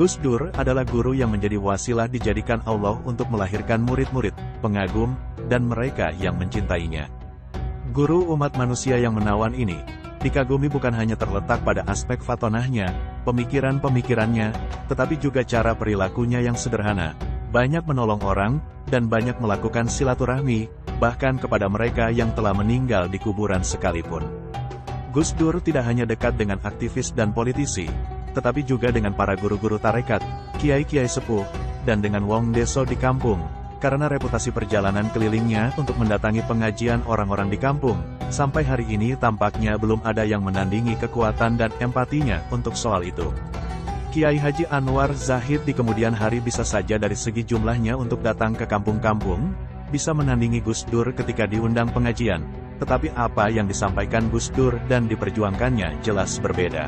Gus Dur adalah guru yang menjadi wasilah dijadikan Allah untuk melahirkan murid-murid, pengagum, dan mereka yang mencintainya. Guru umat manusia yang menawan ini, dikagumi bukan hanya terletak pada aspek fatonahnya, pemikiran-pemikirannya, tetapi juga cara perilakunya yang sederhana, banyak menolong orang, dan banyak melakukan silaturahmi, bahkan kepada mereka yang telah meninggal di kuburan sekalipun. Gus Dur tidak hanya dekat dengan aktivis dan politisi, tetapi juga dengan para guru-guru tarekat, kiai-kiai sepuh, dan dengan wong deso di kampung, karena reputasi perjalanan kelilingnya untuk mendatangi pengajian orang-orang di kampung, sampai hari ini tampaknya belum ada yang menandingi kekuatan dan empatinya untuk soal itu. Kiai Haji Anwar Zahid di kemudian hari bisa saja dari segi jumlahnya untuk datang ke kampung-kampung, bisa menandingi Gus Dur ketika diundang pengajian, tetapi apa yang disampaikan Gus Dur dan diperjuangkannya jelas berbeda.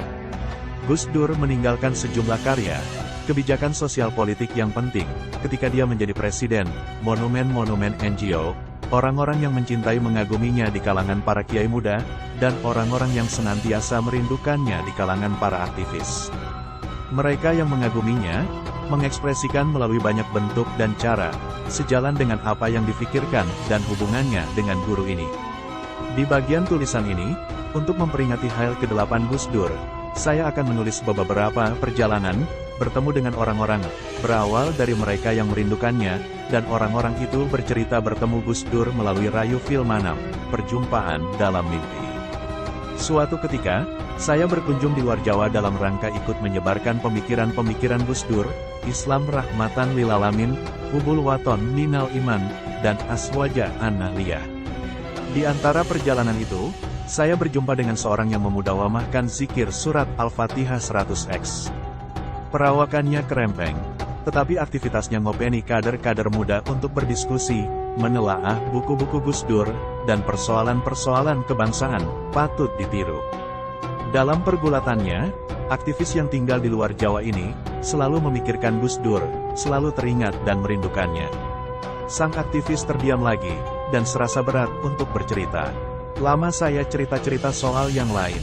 Gus Dur meninggalkan sejumlah karya, kebijakan sosial politik yang penting, ketika dia menjadi presiden, monumen-monumen NGO, orang-orang yang mencintai mengaguminya di kalangan para kiai muda, dan orang-orang yang senantiasa merindukannya di kalangan para aktivis. Mereka yang mengaguminya, mengekspresikan melalui banyak bentuk dan cara, sejalan dengan apa yang difikirkan dan hubungannya dengan guru ini. Di bagian tulisan ini, untuk memperingati HUT ke-8 Gus Dur, saya akan menulis beberapa perjalanan, bertemu dengan orang-orang, berawal dari mereka yang merindukannya, dan orang-orang itu bercerita bertemu Gus Dur melalui Rayu Filmanam, perjumpaan dalam mimpi. Suatu ketika, saya berkunjung di luar Jawa dalam rangka ikut menyebarkan pemikiran-pemikiran Gus Dur, Islam Rahmatan Lilalamin, Hubul Waton Minal Iman, dan Aswaja An-Nahliyah. Di antara perjalanan itu, saya berjumpa dengan seorang yang memudawamahkan zikir surat Al-Fatihah 100x. Perawakannya kerempeng, tetapi aktivitasnya ngopeni kader-kader muda untuk berdiskusi, menelaah buku-buku Gus Dur, dan persoalan-persoalan kebangsaan, patut ditiru. Dalam pergulatannya, aktivis yang tinggal di luar Jawa ini, selalu memikirkan Gus Dur, selalu teringat dan merindukannya. Sang aktivis terdiam lagi, dan serasa berat untuk bercerita. Lama saya cerita-cerita soal yang lain.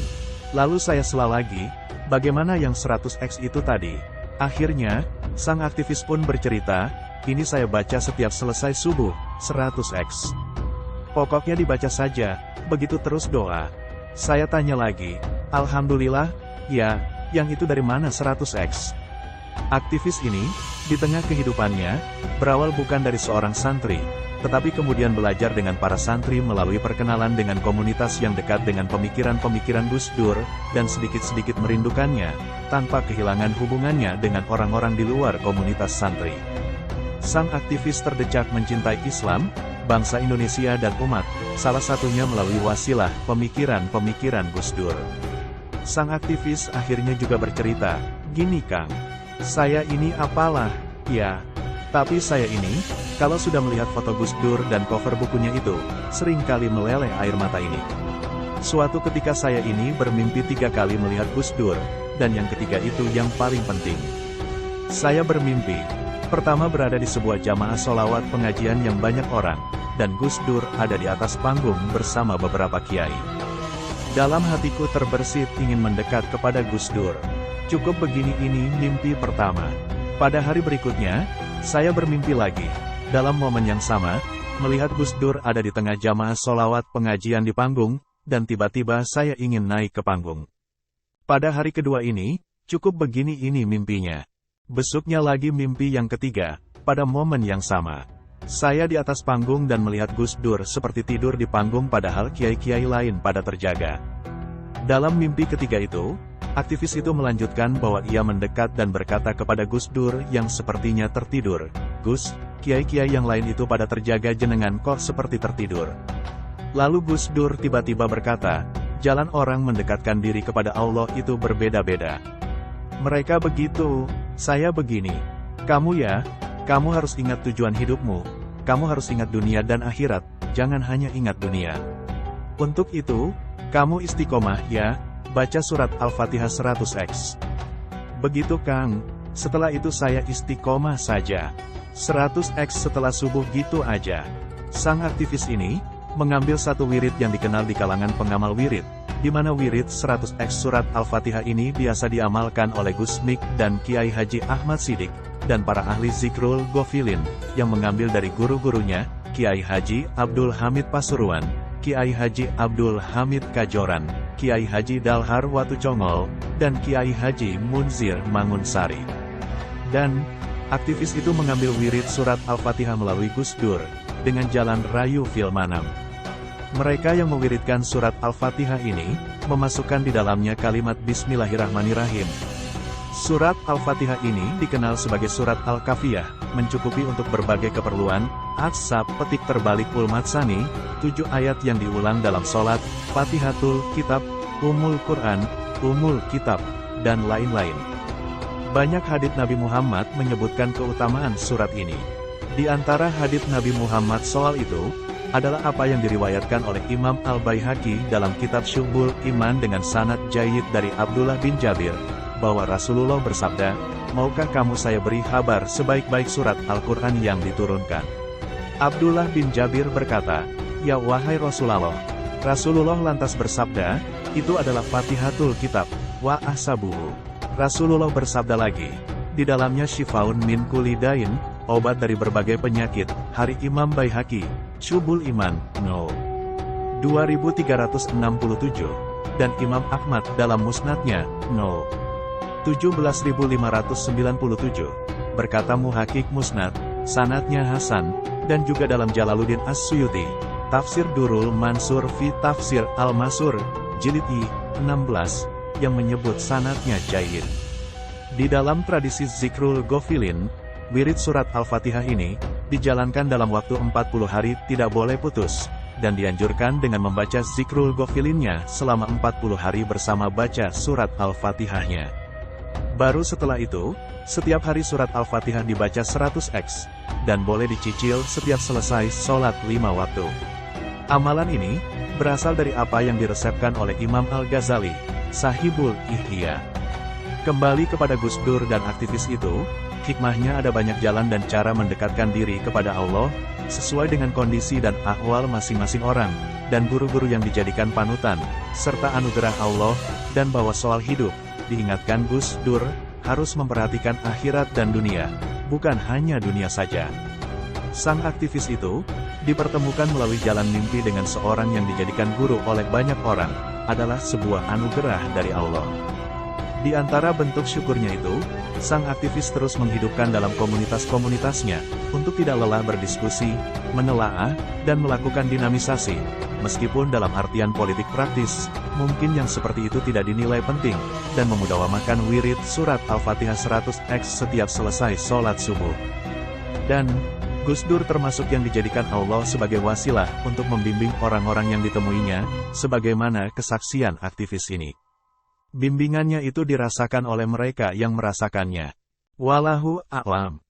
Lalu saya sela lagi, bagaimana yang 100x itu tadi? Akhirnya, sang aktivis pun bercerita, ini saya baca setiap selesai subuh, 100x. Pokoknya dibaca saja, begitu terus doa. Saya tanya lagi, alhamdulillah, ya, yang itu dari mana 100x? Aktivis ini, di tengah kehidupannya, berawal bukan dari seorang santri, tetapi kemudian belajar dengan para santri melalui perkenalan dengan komunitas yang dekat dengan pemikiran-pemikiran Gus Dur, dan sedikit-sedikit merindukannya, tanpa kehilangan hubungannya dengan orang-orang di luar komunitas santri. Sang aktivis terdecak mencintai Islam, bangsa Indonesia dan umat, salah satunya melalui wasilah pemikiran-pemikiran Gus Dur. Sang aktivis akhirnya juga bercerita, gini Kang, saya ini apalah, ya, tapi saya ini, kalau sudah melihat foto Gus Dur dan cover bukunya itu, seringkali meleleh air mata ini. Suatu ketika saya ini bermimpi 3 kali melihat Gus Dur, dan yang ketiga itu yang paling penting. Saya bermimpi, pertama berada di sebuah jamaah sholawat pengajian yang banyak orang, dan Gus Dur ada di atas panggung bersama beberapa kiai. Dalam hatiku terbersit ingin mendekat kepada Gus Dur. Cukup begini ini mimpi pertama. Pada hari berikutnya, saya bermimpi lagi, dalam momen yang sama, melihat Gus Dur ada di tengah jamaah sholawat pengajian di panggung, dan tiba-tiba saya ingin naik ke panggung. Pada hari kedua ini, cukup begini ini mimpinya. Besoknya lagi mimpi yang ketiga, pada momen yang sama. Saya di atas panggung dan melihat Gus Dur seperti tidur di panggung padahal kiai-kiai lain pada terjaga. Dalam mimpi ketiga itu, aktivis itu melanjutkan bahwa ia mendekat dan berkata kepada Gus Dur yang sepertinya tertidur, Gus, kiai-kiai yang lain itu pada terjaga jenengan kok seperti tertidur. Lalu Gus Dur tiba-tiba berkata, jalan orang mendekatkan diri kepada Allah itu berbeda-beda. Mereka begitu, saya begini. Kamu ya, kamu harus ingat tujuan hidupmu, kamu harus ingat dunia dan akhirat, jangan hanya ingat dunia. Untuk itu, kamu istiqomah ya, baca surat Al-Fatihah 100x. Begitu Kang, setelah itu saya istiqomah saja. 100x setelah subuh gitu aja. Sang aktivis ini, mengambil satu wirid yang dikenal di kalangan pengamal wirid, di mana wirid 100x surat Al-Fatihah ini biasa diamalkan oleh Gus Mik dan Kiai Haji Ahmad Siddiq, dan para ahli zikrul Ghafilin, yang mengambil dari guru-gurunya, Kiai Haji Abdul Hamid Pasuruan, Kiai Haji Abdul Hamid Kajoran, Kiai Haji Dalhar Watu Congol, dan Kiai Haji Munzir Mangunsari. Dan, aktivis itu mengambil wirid surat Al-Fatihah melalui Gus Dur, dengan jalan Rayu Filmanam. Mereka yang mewiridkan surat Al-Fatihah ini, memasukkan di dalamnya kalimat Bismillahirrahmanirrahim. Surat Al-Fatihah ini dikenal sebagai surat Al-Kafiyah, mencukupi untuk berbagai keperluan, Atsab petik terbalik Ul-Matsani, 7 ayat yang diulang dalam sholat, Fatihatul Kitab, Umul Quran, Umul Kitab, dan lain-lain. Banyak hadits Nabi Muhammad menyebutkan keutamaan surat ini. Di antara hadits Nabi Muhammad soal itu, adalah apa yang diriwayatkan oleh Imam Al-Baihaqi dalam kitab Syu'bul Iman dengan sanad jayyid dari Abdullah bin Jabir, bahwa Rasulullah bersabda, "Maukah kamu saya beri kabar sebaik-baik surat Al-Quran yang diturunkan?" Abdullah bin Jabir berkata, "Ya wahai Rasulullah." Rasulullah lantas bersabda, "Itu adalah Fatihatul Kitab, wa ahsabuhu." Rasulullah bersabda lagi, "Di dalamnya syifaun min kulli dain, obat dari berbagai penyakit." Hari Imam Baihaqi, Syu'bul Iman, No. 2367, dan Imam Ahmad dalam musnadnya, No. 17597, berkata Muhaqqiq Musnad, sanadnya Hasan, dan juga dalam Jalaluddin As-Suyuti, Tafsir Durul Mansur fi Tafsir Al-Masur, Jilid I, 16, yang menyebut sanadnya jayyid. Di dalam tradisi zikrul Ghafilin, wirid surat Al-Fatihah ini, dijalankan dalam waktu 40 hari tidak boleh putus, dan dianjurkan dengan membaca zikrul Ghafilinnya selama 40 hari bersama baca surat Al-Fatihahnya. Baru setelah itu, setiap hari surat Al-Fatihah dibaca 100x, dan boleh dicicil setiap selesai sholat 5 waktu. Amalan ini, berasal dari apa yang diresepkan oleh Imam Al-Ghazali, Sahibul Ihya. Kembali kepada Gus Dur dan aktivis itu, hikmahnya ada banyak jalan dan cara mendekatkan diri kepada Allah, sesuai dengan kondisi dan ahwal masing-masing orang, dan guru-guru yang dijadikan panutan, serta anugerah Allah, dan bahwa soal hidup, diingatkan Gus Dur, harus memperhatikan akhirat dan dunia, bukan hanya dunia saja. Sang aktivis itu, dipertemukan melalui jalan mimpi dengan seorang yang dijadikan guru oleh banyak orang, adalah sebuah anugerah dari Allah. Di antara bentuk syukurnya itu, sang aktivis terus menghidupkan dalam komunitas-komunitasnya, untuk tidak lelah berdiskusi, menelaah, dan melakukan dinamisasi, meskipun dalam artian politik praktis, mungkin yang seperti itu tidak dinilai penting, dan memudahwamakan wirid surat Al-Fatihah 100x setiap selesai sholat subuh. Dan, Gus Dur termasuk yang dijadikan Allah sebagai wasilah untuk membimbing orang-orang yang ditemuinya, sebagaimana kesaksian aktivis ini. Bimbingannya itu dirasakan oleh mereka yang merasakannya. Wallahu a'lam.